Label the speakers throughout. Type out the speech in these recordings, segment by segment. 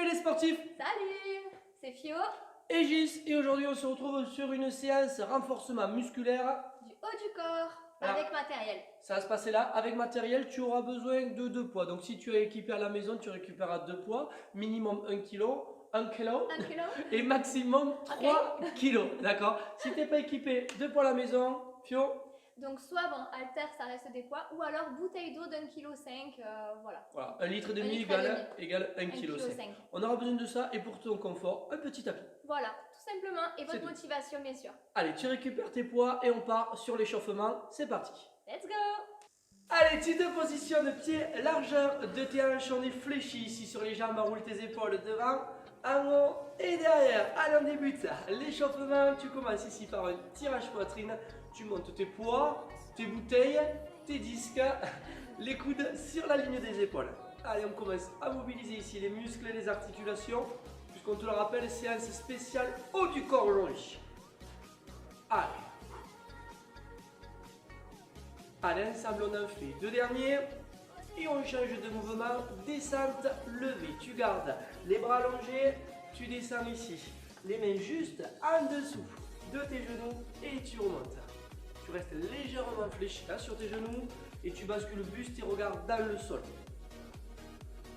Speaker 1: Salut les sportifs!
Speaker 2: Salut, c'est Fio
Speaker 1: Et Gis, et aujourd'hui on se retrouve sur une séance renforcement musculaire.
Speaker 2: du haut du corps
Speaker 1: Alors,
Speaker 2: avec matériel.
Speaker 1: ça va se passer là, avec matériel, tu auras besoin de 2 poids. Donc si tu es équipé à la maison, tu récupéreras 2 poids, minimum 1 kilo, 1 kilo,
Speaker 2: 1 kilo.
Speaker 1: et maximum 3 kilos, d'accord? Si tu n'es pas équipé, 2 poids à la maison, Fio.
Speaker 2: Donc soit bon, haltère ça reste des poids ou alors bouteille d'eau d'1,5 kg, voilà.
Speaker 1: Voilà, 1,5 litre égale 1,5 kg. On aura besoin de ça et pour ton confort, un petit tapis.
Speaker 2: Voilà, tout simplement, et votre motivation bien sûr.
Speaker 1: Allez, tu récupères tes poids et on part sur l'échauffement, c'est parti.
Speaker 2: Let's go!
Speaker 1: Allez, tu te positionnes pied, largeur de tes hanches, on est fléchi ici sur les jambes, enroule tes épaules devant, en haut et derrière. Allez, on débute l'échauffement, tu commences ici par un tirage poitrine, tu montes tes poids, tes bouteilles, tes disques, les coudes sur la ligne des épaules. Allez, on commence à mobiliser ici les muscles et les articulations, puisqu'on te le rappelle, séance spéciale haut du corps aujourd'hui. Allez. Allez, ensemble on en fait 2 derniers et on change de mouvement, descente, levée. Tu gardes les bras allongés, tu descends ici, les mains juste en dessous de tes genoux et tu remontes. Tu restes légèrement fléchi là sur tes genoux et tu bascules le buste et regardes dans le sol.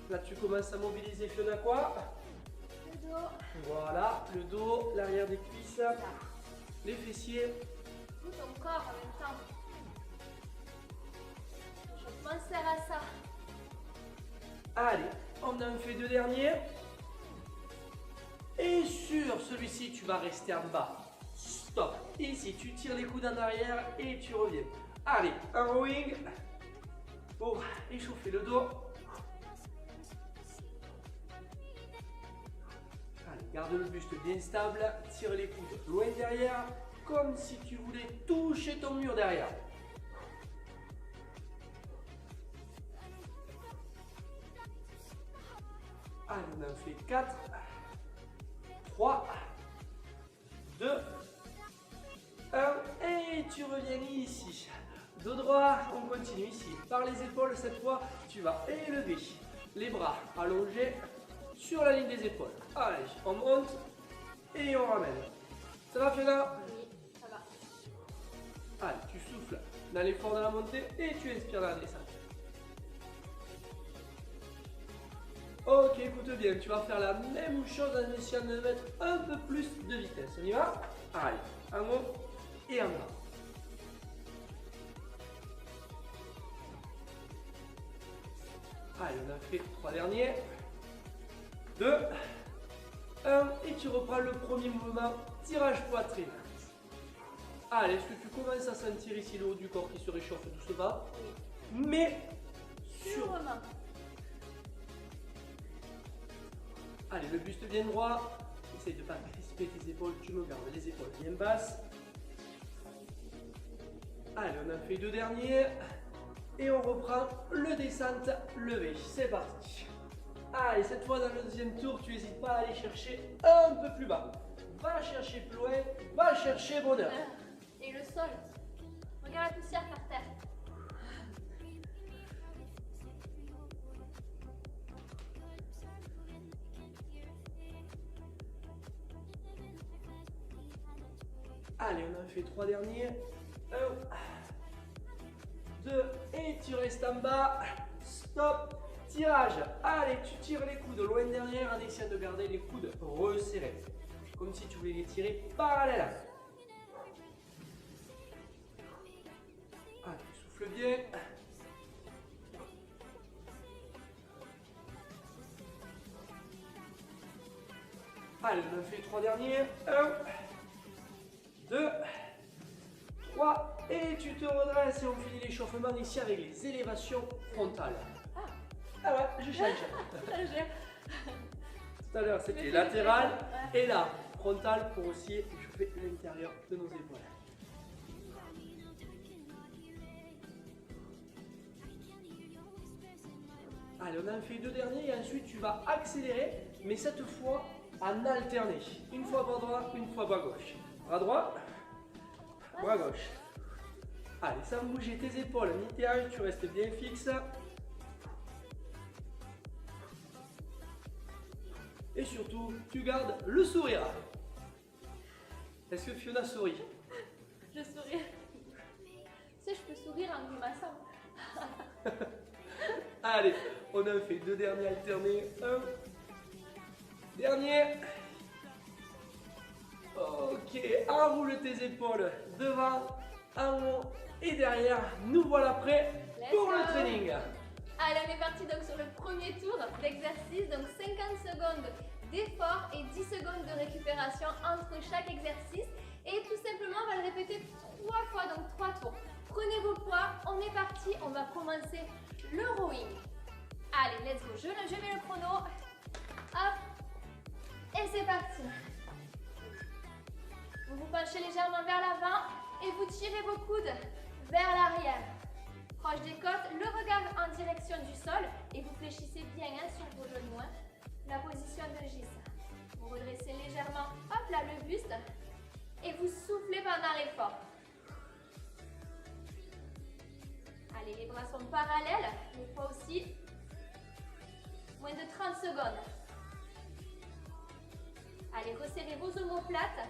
Speaker 1: Là tu commences à mobiliser Fiona quoi?
Speaker 2: Le dos.
Speaker 1: Voilà, le dos, l'arrière des cuisses, les fessiers.
Speaker 2: Tout ton corps en même temps. Je m'en sers à ça.
Speaker 1: Allez, on en fait 2 derniers. Et sur celui-ci, tu vas rester en bas. Stop. Ici, tu tires les coudes en arrière et tu reviens. Allez, un rowing pour échauffer le dos. Allez, garde le buste bien stable. Tire les coudes loin derrière, comme si tu voulais toucher ton mur derrière. Allez, on en fait 4, 3, 2, 1 et tu reviens ici. Dos droit, on continue ici. Par les épaules, cette fois, tu vas élever les bras allongés sur la ligne des épaules. Allez, on monte et on ramène. Ça va, Fiona?
Speaker 2: Oui, ça va.
Speaker 1: Allez, tu souffles dans l'effort de la montée et tu inspires dans la descente. Ok, écoute bien, tu vas faire la même chose en essayant de mettre un peu plus de vitesse. On y va? Allez, en haut et en bas. Allez, on a fait 3 derniers. 2, 1 et tu reprends le premier mouvement, tirage poitrine. Allez, est-ce que tu commences à sentir ici le haut du corps qui se réchauffe doucement? Mais
Speaker 2: Sûrement.
Speaker 1: Allez, le buste bien droit. Essaye de ne pas crisper tes épaules. Tu me gardes les épaules bien basses. Allez, on en fait 2 derniers. Et on reprend le descente levé. C'est parti. Allez, cette fois dans le deuxième tour, tu n'hésites pas à aller chercher un peu plus bas. Va chercher plus loin. Va chercher bonheur.
Speaker 2: Et le sol. Regarde la poussière par terre.
Speaker 1: Allez, on en fait 3 derniers. 1, 2, et tu restes en bas. Stop. Tirage. Allez, tu tires les coudes loin derrière en essayant de garder les coudes resserrés. Comme si tu voulais les tirer parallèles. Allez, souffle bien. Allez, on en fait 3 derniers. 1, 2, 3, et tu te redresses et on finit l'échauffement ici avec les élévations frontales. Ah ouais, je change. Tout à l'heure c'était latéral et là, frontal pour aussi échauffer l'intérieur de nos épaules. Allez, on en fait 2 derniers et ensuite tu vas accélérer, mais cette fois en alterner. Une fois bras droit, une fois bras gauche. Bras droit, bras gauche. Allez, sans bouger tes épaules ni tes hanches, tu restes bien fixe. Et surtout, tu gardes le sourire. Est-ce que Fiona sourit?
Speaker 2: Je souris. Tu sais, je peux sourire en grimaçant.
Speaker 1: Allez, on en fait 2 derniers alternés. Un. Dernier. Ok, enroule tes épaules devant, en haut et derrière. Nous voilà prêts pour le training.
Speaker 2: Allez, on est parti donc sur le premier tour d'exercice. Donc 50 secondes d'effort et 10 secondes de récupération entre chaque exercice. Et tout simplement, on va le répéter 3 fois, donc 3 tours. Prenez vos poids, on est parti, on va commencer le rowing. Allez, let's go. Je mets le chrono. Hop. Et c'est parti. Vous vous penchez légèrement vers l'avant et vous tirez vos coudes vers l'arrière. Proche des côtes, le regard en direction du sol et vous fléchissez bien sur vos genoux. La position de J. Vous redressez légèrement, hop là, le buste et vous soufflez pendant l'effort. Allez, les bras sont parallèles, les poids aussi. Moins de 30 secondes. Allez, resserrez vos omoplates.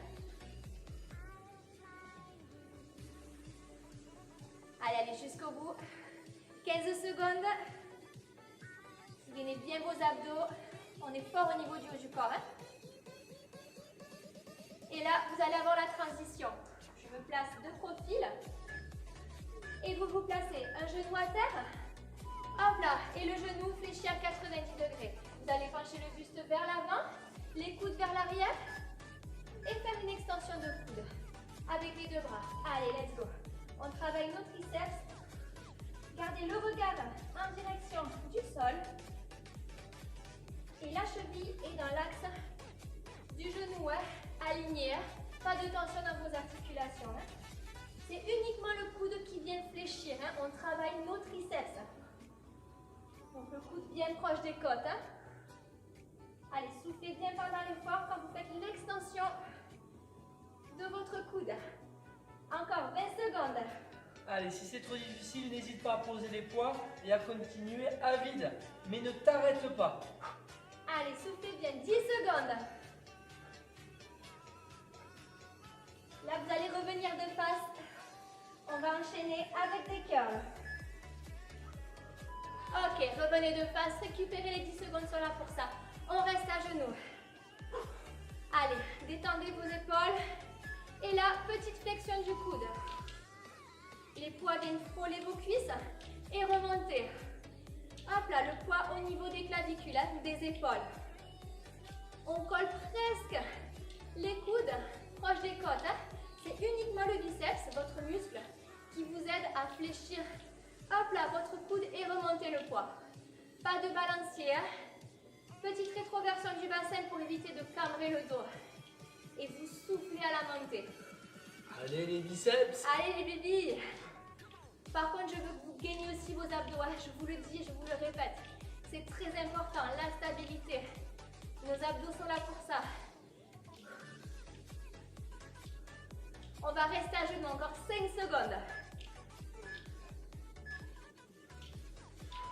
Speaker 2: Allez, allez jusqu'au bout. 15 secondes. Gainez bien vos abdos. On est fort au niveau du haut du corps. Et là, vous allez avoir la transition. Je me place de profil. Et vous vous placez un genou à terre. Hop là. Et le genou fléchi à 90 degrés. Vous allez pencher le buste vers l'avant. Les coudes vers l'arrière. Et faire une extension de coude. Avec les 2 bras. Allez, let's go. On travaille nos triceps. Gardez le regard en direction du sol. Et la cheville est dans l'axe du genou, aligné. Pas de tension dans vos articulations. C'est uniquement le coude qui vient fléchir. On travaille nos triceps. Donc le coude bien proche des côtes. Allez, soufflez bien pendant l'effort quand vous faites l'extension de votre coude. Encore 20 secondes.
Speaker 1: Allez, si c'est trop difficile, n'hésite pas à poser les poids et à continuer à vide. Mais ne t'arrête pas.
Speaker 2: Allez, soufflez bien 10 secondes. Là, vous allez revenir de face. On va enchaîner avec des curls. Ok, revenez de face. Récupérez les 10 secondes sont là pour ça. On reste à genoux. Allez, détendez vos épaules. Et là, petite flexion du coude. Les poids viennent frôler vos cuisses et remonter. Hop là, le poids au niveau des clavicules, des épaules. On colle presque les coudes proches des côtes. C'est uniquement le biceps, votre muscle, qui vous aide à fléchir. Hop là, votre coude et remonter le poids. Pas de balancier. Petite rétroversion du bassin pour éviter de cambrer le dos. Et vous soufflez à la montée.
Speaker 1: Allez les biceps.
Speaker 2: Allez les bébés. Par contre, je veux que vous gainiez aussi vos abdos. Je vous le dis, je vous le répète. C'est très important, la stabilité. Nos abdos sont là pour ça. On va rester à genoux, encore 5 secondes.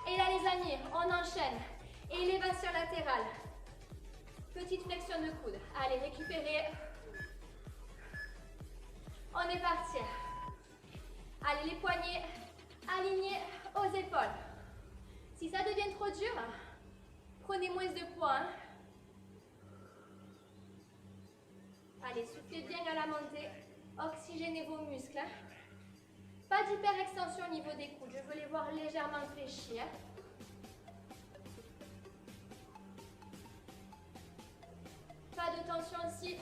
Speaker 2: Et là les amis, on enchaîne. Élévation latérale. Petite flexion de coude. Allez, récupérez. On est parti. Allez, les poignets alignés aux épaules. Si ça devient trop dur, prenez moins de poids. Allez, soufflez bien à la montée. Oxygénez vos muscles. Pas d'hyperextension au niveau des coudes. Je veux les voir légèrement fléchir. Pas de tension aussi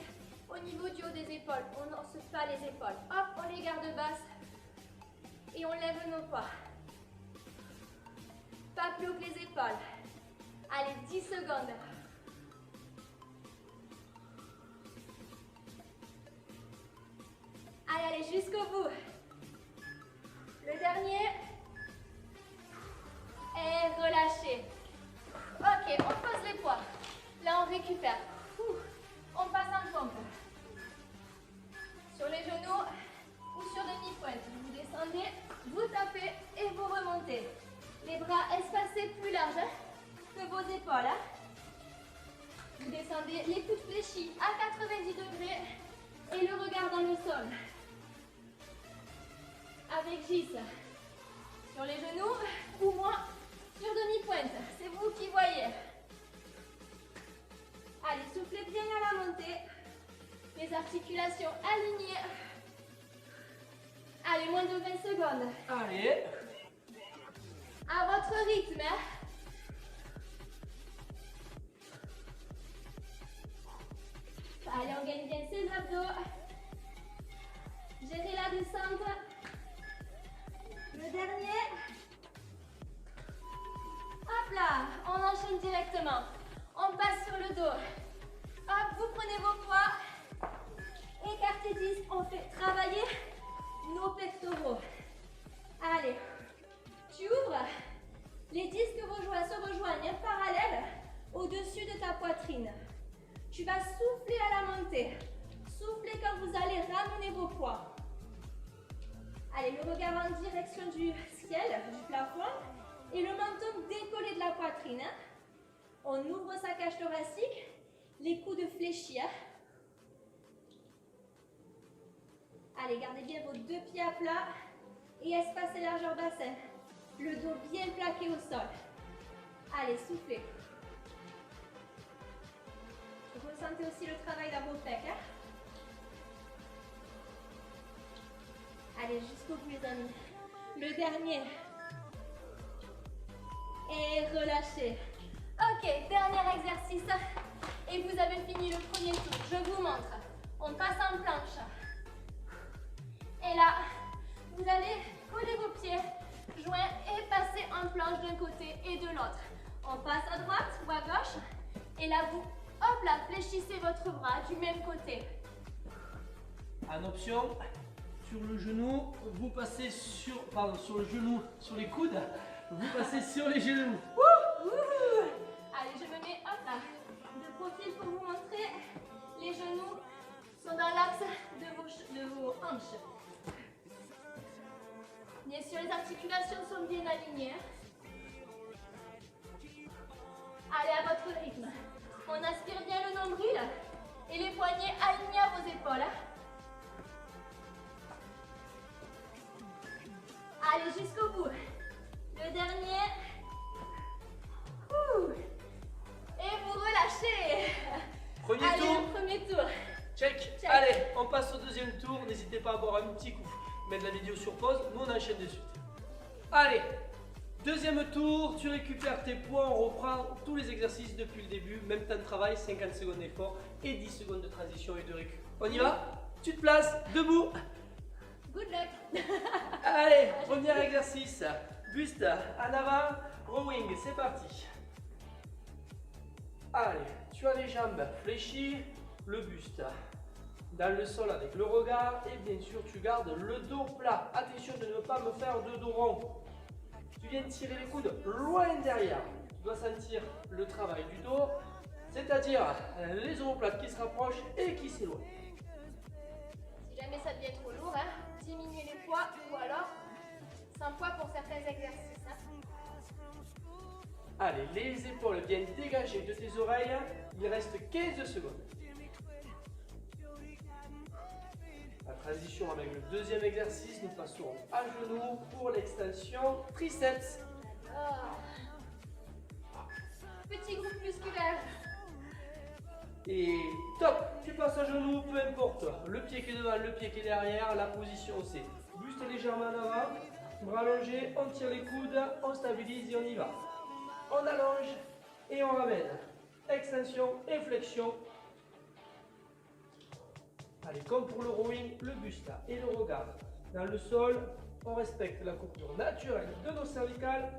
Speaker 2: au niveau du haut des épaules. On n'ose pas les épaules. Hop, on les garde basses. Et on lève nos poids. Pas plus haut que les épaules. Allez, 10 secondes. Allez, allez, jusqu'au bout. Le dernier. Et relâchez. Ok, on pose les poids. Là, on récupère. On passe en pompe. Sur les genoux ou sur demi-pointe. Vous descendez, vous tapez et vous remontez. Les bras espacés plus larges que vos épaules. Vous descendez. Descendez les coudes fléchis à 90 degrés et le regard dans le sol. Avec Gis sur les genoux ou moi sur demi-pointe. C'est vous qui voyez. Allez, soufflez bien à la montée. Les articulations alignées. Allez, moins de 20 secondes.
Speaker 1: Allez.
Speaker 2: À votre rythme. Allez, on gagne bien ses abdos. Gérez la descente. Le dernier. Hop là, on enchaîne directement. On passe sur le dos. Hop, vous prenez vos poids. Écartez 10, on fait travailler nos pectoraux. Allez, tu ouvres. Les disques se rejoignent parallèles au-dessus de ta poitrine. Tu vas souffler à la montée. Soufflez quand vous allez ramener vos poids. Allez, le regard en direction du ciel, du plafond. Et le menton décollé de la poitrine. On ouvre sa cage thoracique. Les coudes fléchis. Allez, gardez bien vos deux pieds à plat. Et espacez largeur bassin. Le dos bien plaqué au sol. Allez, soufflez. Ressentez aussi le travail dans vos pecs. Allez, jusqu'au bout, les amis. Le dernier. Et relâchez. Ok, dernier exercice. Et vous avez fini le premier tour. Je vous montre. On passe en planche. Et là, vous allez coller vos pieds, joints et passer en planche d'un côté et de l'autre. On passe à droite ou à gauche. Et là, vous, hop là, fléchissez votre bras du même côté.
Speaker 1: En option, sur le genou, vous passez sur le genou, sur les coudes, vous passez sur les genoux.
Speaker 2: Allez, je me mets, hop là, de profil pour vous montrer. Les genoux sont dans l'axe de vos hanches. Bien sûr, les articulations sont bien alignées. Allez, à votre rythme. On aspire bien le nombril et les poignets alignés à vos épaules. Allez, jusqu'au bout. Le dernier. Et vous relâchez.
Speaker 1: Premier
Speaker 2: Allez,
Speaker 1: tour.
Speaker 2: le premier tour.
Speaker 1: Check. Allez, on passe au deuxième tour. N'hésitez pas à avoir un petit coup. Mettre la vidéo sur pause. Nous, on enchaîne de suite. Allez. Deuxième tour, tu récupères tes poids, on reprend tous les exercices depuis le début, même temps de travail, 50 secondes d'effort et 10 secondes de transition et de récup. On y va? Tu te places, debout.
Speaker 2: Good luck.
Speaker 1: Allez, premier exercice. Buste en avant, rowing, c'est parti. Allez, tu as les jambes fléchies, le buste dans le sol avec le regard et bien sûr tu gardes le dos plat. Attention de ne pas me faire de dos rond. Tu viens de tirer les coudes loin derrière. Tu dois sentir le travail du dos, c'est-à-dire les omoplates qui se rapprochent et qui s'éloignent.
Speaker 2: Si jamais ça devient trop lourd, diminuez les poids ou alors sans poids pour certains exercices.
Speaker 1: Allez, les épaules viennent dégager de tes oreilles. Il reste 15 secondes. La transition avec le deuxième exercice, nous passerons à genoux pour l'extension triceps.
Speaker 2: Petit groupe musculaire.
Speaker 1: Et top, tu passes à genoux, peu importe. Le pied qui est devant, le pied qui est derrière, la position c'est buste légèrement en avant, bras allongés, on tire les coudes, on stabilise et on y va. On allonge et on ramène. Extension et flexion. Allez, comme pour le rowing, le buste et le regard dans le sol, on respecte la courbure naturelle de nos cervicales.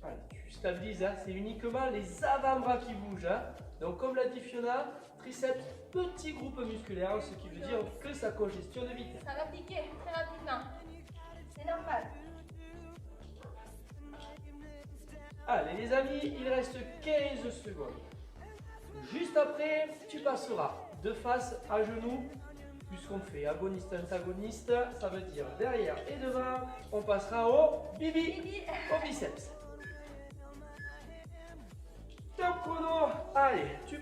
Speaker 1: Allez, tu stabilises, c'est uniquement les avant-bras qui bougent. Donc comme l'a dit Fiona, triceps, petit groupe musculaire, ce qui veut dire que ça congestionne vite.
Speaker 2: Ça va piquer très rapidement. C'est normal.
Speaker 1: Allez les amis, il reste 15 secondes. Juste après, tu passeras de face à genoux, puisqu'on fait agoniste-antagoniste, ça veut dire derrière et devant, on passera au bibi, au biceps.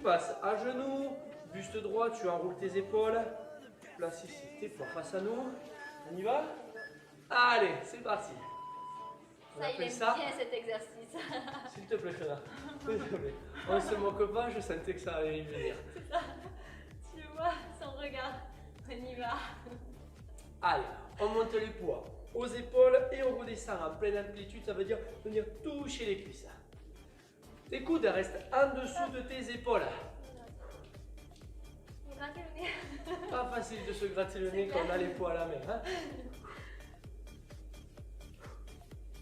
Speaker 1: passes à genoux, buste droit, tu enroules tes épaules. Tu places ici tes poids face à nous. On y va? Allez, c'est parti. On
Speaker 2: Ça, il
Speaker 1: appelle
Speaker 2: aime
Speaker 1: ça.
Speaker 2: bien cet exercice.
Speaker 1: S'il te plaît, Fiona. S'il te plaît. On se moque pas, je sentais que ça allait venir.
Speaker 2: C'est ça. Tu vois son regard. On y va.
Speaker 1: Allez, on monte les poids aux épaules et on redescend en pleine amplitude. Ça veut dire venir toucher les cuisses. Tes coudes restent en dessous de tes épaules.
Speaker 2: Grattez le nez.
Speaker 1: Pas facile de se gratter le nez quand on a les poids à la main. Hein.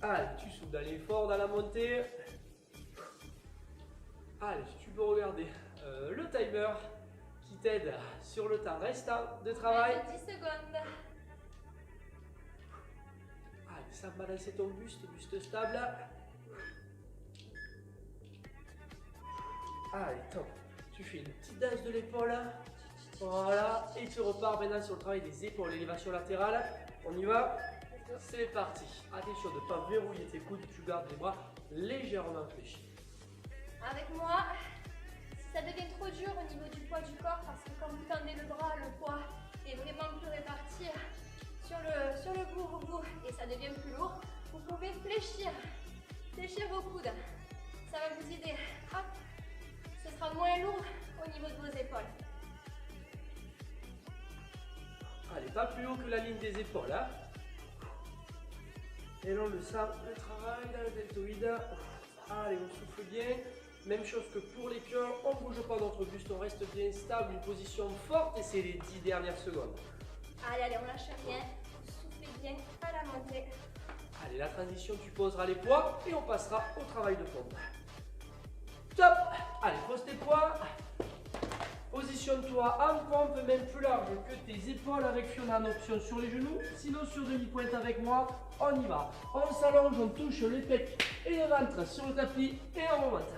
Speaker 1: Allez, tu souffles dans l'effort, dans la montée. Allez, tu peux regarder le timer qui t'aide sur le temps restant de travail.
Speaker 2: 10 secondes.
Speaker 1: Allez, ça balancer ton buste, buste stable. Allez, top. Tu fais une petite danse de l'épaule. Voilà, et tu repars maintenant sur le travail des épaules, l'élévation latérale. On y va. C'est parti. Attention de ne pas verrouiller tes coudes, tu gardes les bras légèrement fléchis.
Speaker 2: Avec moi, si ça devient trop dur au niveau du poids du corps, parce que quand vous tendez le bras, le poids est vraiment plus réparti sur le bout, et ça devient plus lourd, vous pouvez fléchir vos coudes. Ça va vous aider. Hop, ce sera moins lourd au niveau de vos épaules.
Speaker 1: Allez, pas plus haut que la ligne des épaules. Hein. Et là, on le sent, le travail dans le deltoïde. Allez, on souffle bien. Même chose que pour les cœurs, on ne bouge pas notre buste, on reste bien stable, une position forte et c'est les 10 dernières secondes.
Speaker 2: Allez, on lâche rien. Soufflez bien à la montée.
Speaker 1: Allez, la transition, tu poseras les poids et on passera au travail de pompe. Top! Allez, pose tes poids. Positionne-toi en pompe, même plus large que tes épaules avec Fiona en option sur les genoux. Sinon, sur demi-pointe avec moi, on y va. On s'allonge, on touche les pecs et le ventre sur le tapis et on remonte.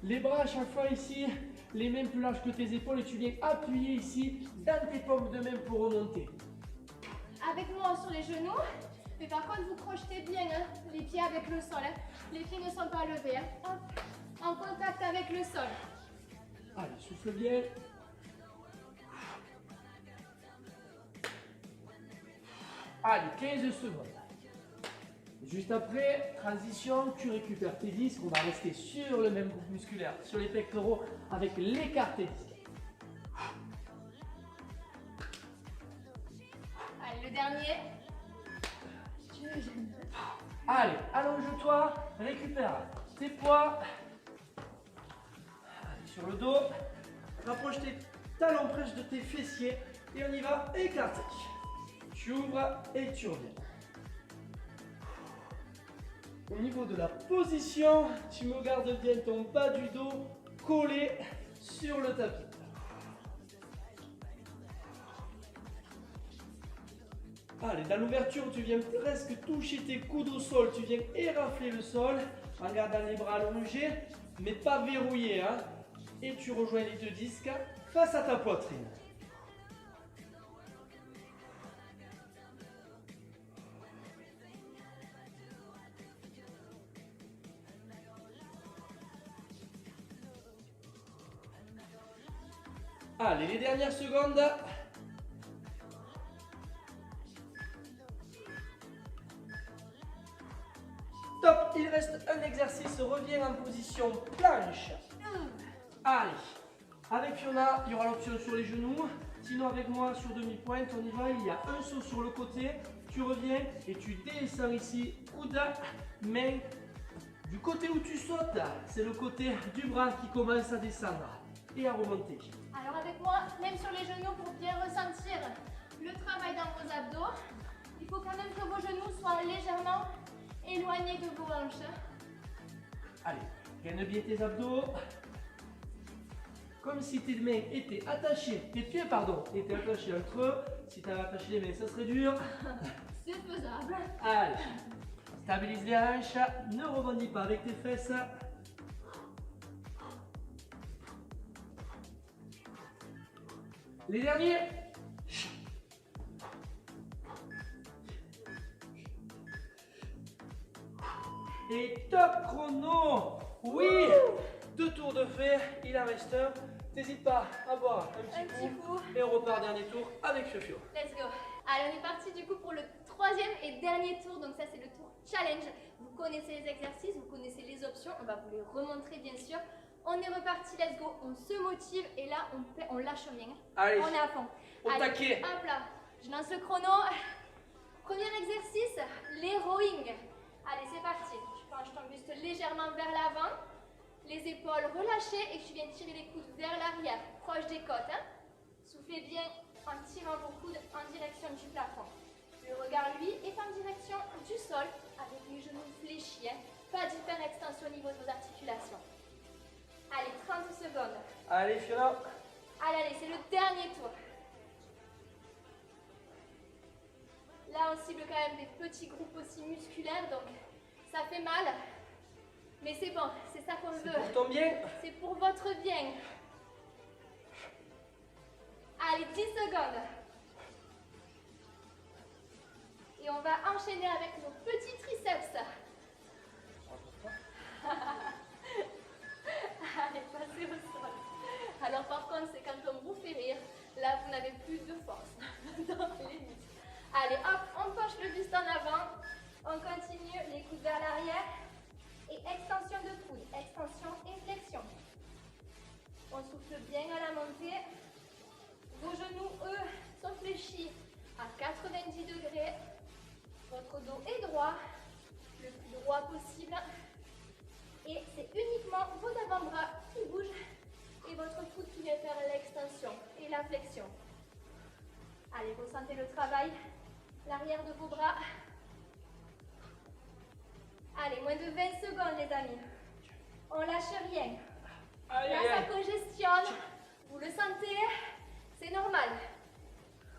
Speaker 1: Les bras à chaque fois ici, les mains plus larges que tes épaules et tu viens appuyer ici dans tes pompes de main pour remonter.
Speaker 2: Avec moi sur les genoux, mais par contre vous crochetez bien hein, les pieds avec le sol. Hein. Les pieds ne sont pas levés. Hein. Hop, en contact avec le sol.
Speaker 1: Allez, souffle bien. Allez, 15 secondes. Juste après, transition, tu récupères tes disques. On va rester sur le même groupe musculaire, sur les pectoraux, avec l'écarté disque.
Speaker 2: Allez, le dernier.
Speaker 1: Allez, allonge-toi, récupère tes poids. Allez, sur le dos. Rapproche tes talons proches de tes fessiers. Et on y va, écarté. Tu ouvres et tu reviens. Au niveau de la position, tu me gardes bien ton bas du dos collé sur le tapis. Allez, dans l'ouverture, tu viens presque toucher tes coudes au sol. Tu viens érafler le sol en gardant les bras allongés, mais pas verrouillés. Hein. Et tu rejoins les deux disques face à ta poitrine. Allez, les dernières secondes. Top, il reste un exercice, reviens en position planche. Allez, avec Fiona, il y aura l'option sur les genoux. Sinon avec moi, sur demi-pointe, on y va, il y a un saut sur le côté. Tu reviens et tu descends ici, coude, main. Du côté où tu sautes, c'est le côté du bras qui commence à descendre et à remonter.
Speaker 2: Alors avec moi, même sur les genoux, pour bien ressentir le travail dans vos abdos, il faut quand même que vos genoux soient légèrement éloignés de vos hanches.
Speaker 1: Allez, gagne bien tes abdos. Comme si tes mains étaient attachées, tes pieds pardon, étaient attachés entre eux. Si tu avais attaché les mains, ça serait dur.
Speaker 2: C'est faisable.
Speaker 1: Allez, stabilise les hanches, ne rebondis pas avec tes fesses. Les derniers. Et top chrono. Oui. 2 tours de fait, il en reste un. N'hésite pas à boire un petit coup. Et on repart dernier tour avec Fiofio.
Speaker 2: Let's go. Allez, on est parti du coup pour le troisième et dernier tour. Donc ça, c'est le tour challenge. Vous connaissez les exercices, vous connaissez les options. On va vous les remontrer bien sûr. On est reparti, let's go. On se motive et là, on lâche rien.
Speaker 1: Allez,
Speaker 2: on est à fond.
Speaker 1: au taquet.
Speaker 2: Hop là, je lance le chrono. Premier exercice, les rowing. Allez, c'est parti. Je penche ton buste légèrement vers l'avant. Les épaules relâchées et tu viens tirer les coudes vers l'arrière, proche des côtes. Hein. Soufflez bien en tirant vos coudes en direction du plafond. Le regard, lui, est en direction du sol avec les genoux fléchis. Hein. Pas d'hyperextension au niveau de vos articulations. Allez, 30 secondes.
Speaker 1: Allez, Fiona.
Speaker 2: Allez, c'est le dernier tour. Là, on cible quand même des petits groupes aussi musculaires, donc ça fait mal. Mais c'est bon, c'est ça qu'on veut.
Speaker 1: C'est pour ton bien.
Speaker 2: C'est pour votre bien. Allez, 10 secondes. Et on va enchaîner avec nos petits triceps. Allez, passez au sol. Alors par contre, c'est quand on vous fait rire, là vous n'avez plus de force dans les muscles. Allez, hop, on penche le buste en avant. On continue, les coudes vers l'arrière. Et extension de coude, extension et flexion. On souffle bien à la montée. Vos genoux, eux, sont fléchis à 90 degrés. Votre dos est droit, le plus droit possible. Et c'est uniquement vos avant-bras qui bougent et votre coude qui vient faire l'extension et la flexion. Allez, ressentez le travail, l'arrière de vos bras. Allez, moins de 20 secondes, les amis. On lâche rien. Là, ça congestionne. Vous le sentez? C'est normal.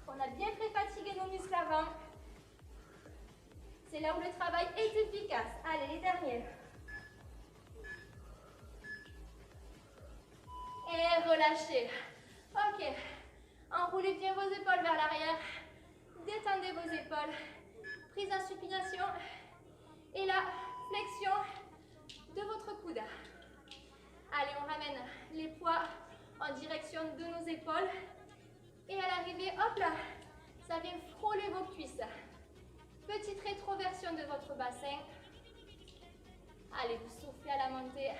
Speaker 2: On a bien pré-fatigué nos muscles avant. C'est là où le travail est efficace. Allez, les derniers. Et relâchez. Ok. Enroulez bien vos épaules vers l'arrière. Détendez vos épaules. Prise en supination. Et la flexion de votre coude. Allez, on ramène les poids en direction de nos épaules. Et à l'arrivée, hop là, ça vient frôler vos cuisses. Petite rétroversion de votre bassin. Allez, vous soufflez à la montée.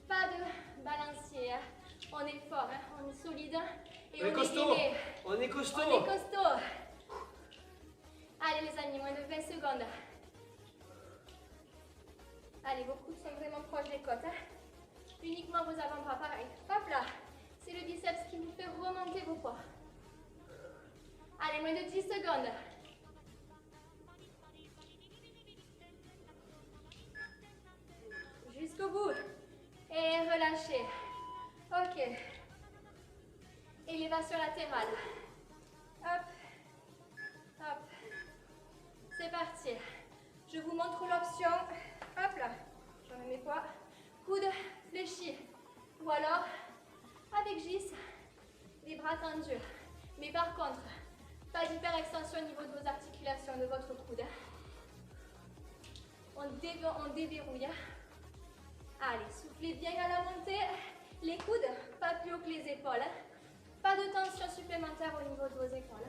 Speaker 2: Pas de balancier. On est fort, hein, on est solide. Et
Speaker 1: on est costaud. On est costaud.
Speaker 2: On est costaud. Allez les amis, moins de 20 secondes. Allez, vos coudes sont vraiment proches des côtes. Hein. Uniquement vos avant-bras, pareil. Hop là. C'est le biceps qui vous fait remonter vos poids. Allez, moins de 10 secondes. Jusqu'au bout. Et relâchez. Ok. Élévation latérale. Hop. Hop. C'est parti. Je vous montre l'option. Hop là. J'en mets mes poids. Coude fléchi. Ou alors, avec Gis, les bras tendus. Mais par contre, pas d'hyperextension au niveau de vos articulations, de votre coude. On déverrouille. Allez, soufflez bien à la montée. Les coudes, pas plus haut que les épaules. Pas de tension supplémentaire au niveau de vos épaules.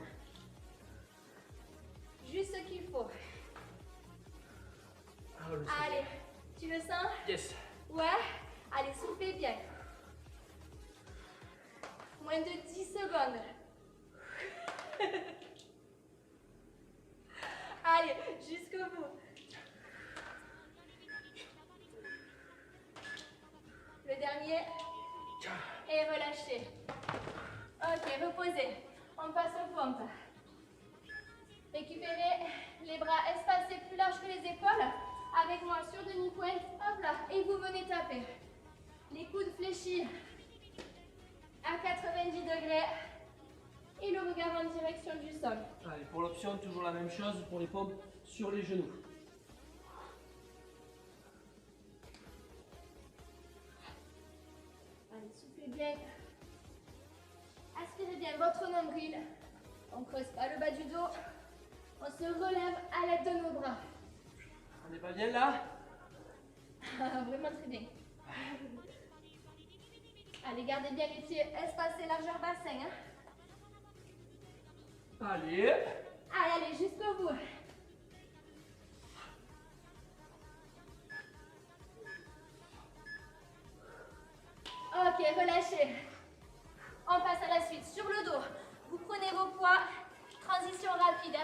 Speaker 2: Juste ce qu'il faut. Allez, tu le sens?
Speaker 1: Yes.
Speaker 2: Ouais? Allez, soufflez bien. Moins de 10 secondes. Allez, jusqu'au bout. Le dernier. Et relâchez. Ok, reposez. On passe aux pompes. Récupérez les bras espacés plus larges que les épaules. Avec moi sur demi-pointe. Hop là. Et vous venez taper. Les coudes fléchis à 90 degrés. Et le regard en direction du sol.
Speaker 1: Allez, pour l'option, toujours la même chose pour les pompes sur les genoux.
Speaker 2: Allez, soufflez bien. Aspirez bien votre nombril. On ne creuse pas le bas du dos. On se relève à l'aide de nos bras.
Speaker 1: On est pas bien là?
Speaker 2: Vraiment très bien. Allez, gardez bien les pieds espacés, largeur bassin. Hein.
Speaker 1: Allez.
Speaker 2: Allez, jusqu'au bout. Ok, relâchez. On passe à la suite. Sur le dos, vous prenez vos poids. Transition rapide.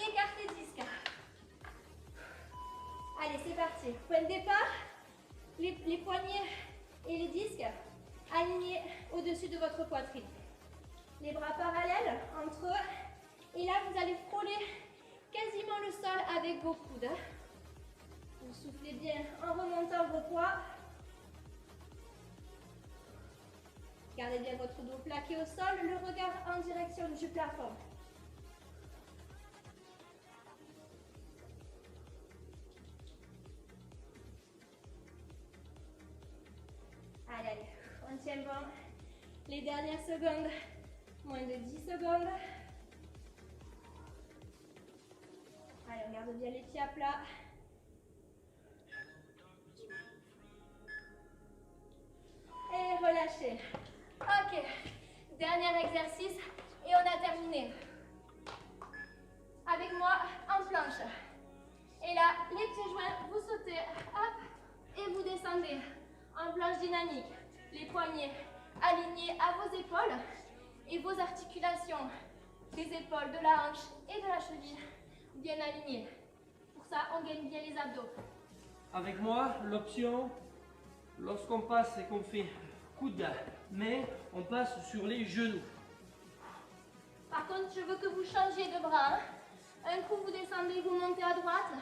Speaker 2: Écartez disque. Allez, c'est parti. Point de départ. Les poignets et les disques alignés au-dessus de votre poitrine. Les bras parallèles entre eux. Et là, vous allez frôler quasiment le sol avec vos coudes. Vous soufflez bien en remontant vos poids. Gardez bien votre dos plaqué au sol, le regard en direction du plafond. Allez, allez, on tient bon. Les dernières secondes, moins de 10 secondes. Allez, on garde bien les pieds à plat. Et relâchez. Ok, dernier exercice et on a terminé. Avec moi en planche. Et là, les pieds joints, vous sautez, hop, et vous descendez en planche dynamique. Les poignets alignés à vos épaules et vos articulations des épaules, de la hanche et de la cheville bien alignées. Pour ça, on gagne bien les abdos.
Speaker 1: Avec moi, l'option, lorsqu'on passe et qu'on fait coude, main, on passe sur les genoux.
Speaker 2: Par contre, je veux que vous changiez de bras. Hein. Un coup, vous descendez, vous montez à droite.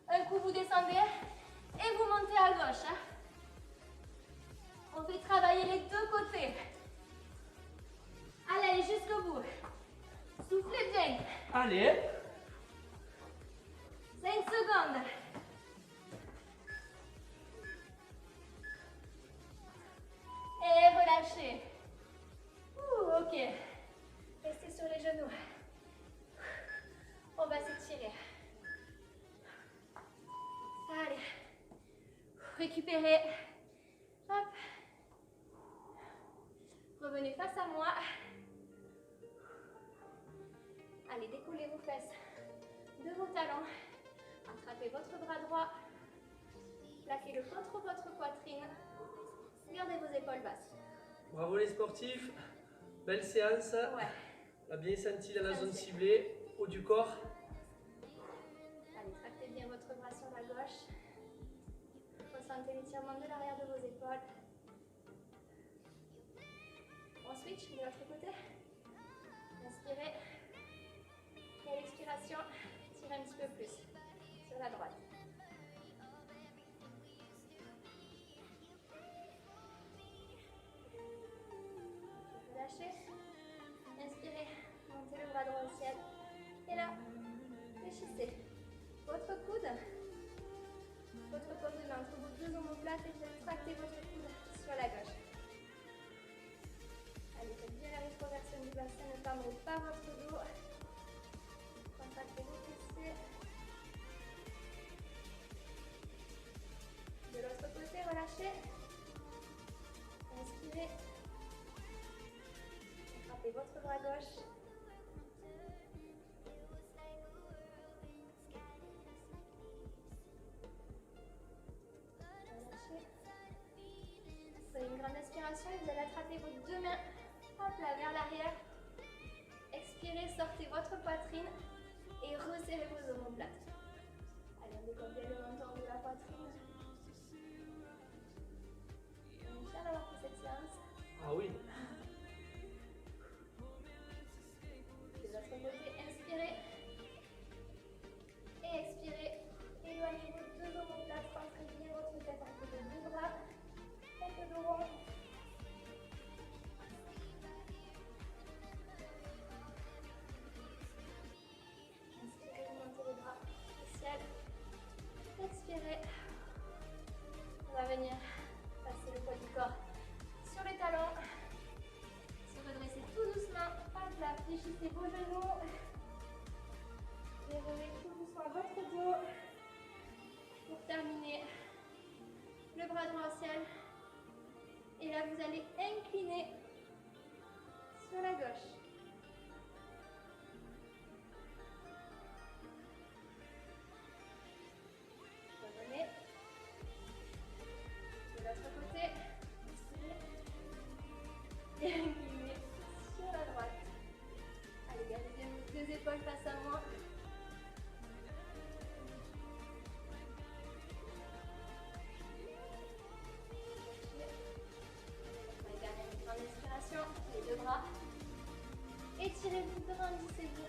Speaker 2: Un coup, vous descendez et vous montez à gauche. Hein. On fait travailler les deux côtés. Allez, jusqu'au bout. Soufflez bien.
Speaker 1: Allez.
Speaker 2: 5 secondes. Et relâchez. Ok. Restez sur les genoux. On va s'étirer. Allez. Récupérez. Hop. Revenez face à moi. Allez, décollez vos fesses de vos talons. Attrapez votre bras droit. Plaquez-le contre votre poitrine. Gardez vos épaules basses.
Speaker 1: Bravo les sportifs. Belle séance.
Speaker 2: Ouais.
Speaker 1: On a bien senti dans la zone ciblée, haut du corps.
Speaker 2: Allez, tractez bien votre bras sur la gauche. Ressentez l'étirement de l'arrière de vos épaules. On switch de l'autre côté. Inspirez. Et à l'expiration, tirez un petit peu plus sur la droite. Relâchez. Inspirez. Montez le bras droit au ciel. Et là, fléchissez. Votre coude. Votre paume de main entre vos deux omoplates et vous tractez votre coude sur la gauche. Allez, faites bien la rétroversion du bassin, ne tendez pas votre dos. Contractez vos fessiers. De l'autre côté, relâchez. Inspirez. Attrapez votre bras gauche. Relâchez. Prenez une grande inspiration et vous allez attraper vos deux mains. Hop là, vers l'arrière. Expirez, sortez votre poitrine et resserrez vos omoplates. Allez, on décolle bien le menton de la poitrine. On est fiers d'avoir fait cette séance.
Speaker 1: Ah oui.
Speaker 2: De l'autre côté, inspirez. Et expirez. Éloignez vos deux omoplates. Rentrez bien votre tête entre vos deux bras. Faites le dos rond. Inspirez, montez les bras au ciel. Expirez. On va venir passer le poids du corps sur les talons. Se redresser tout doucement. Hop là, fléchissez vos genoux. Levez tout doucement votre dos. le bras droit au ciel. Et là, vous allez incliner sur la gauche. Revenez. De l'autre côté. Et inclinez sur la droite. Allez, gardez bien vos deux épaules face à moi. Les deux bras. Étirez-vous, grandissez-vous.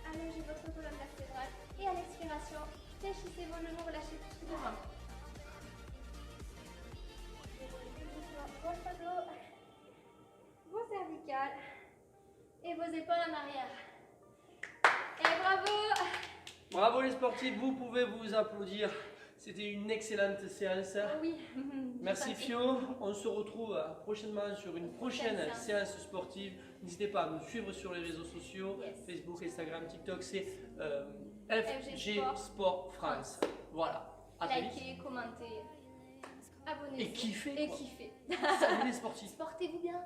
Speaker 2: Allongez votre colonne vertébrale. Et à l'expiration, fléchissez vos genoux, relâchez tout devant. Votre dos, vos cervicales et vos épaules en arrière. Et bravo!
Speaker 1: Bravo les sportifs, vous pouvez vous applaudir. C'était une excellente séance.
Speaker 2: Oui.
Speaker 1: Merci Fio. On se retrouve prochainement sur une prochaine séance sportive. N'hésitez pas à nous suivre sur les réseaux sociaux,
Speaker 2: Yes.
Speaker 1: Facebook, Instagram, TikTok. C'est
Speaker 2: FG
Speaker 1: FG Sport France. Voilà. À très vite.
Speaker 2: Likez, commentez, abonnez-vous.
Speaker 1: Et kiffez.
Speaker 2: Et
Speaker 1: quoi.
Speaker 2: kiffez.
Speaker 1: Salut les sportifs.
Speaker 2: Portez-vous bien.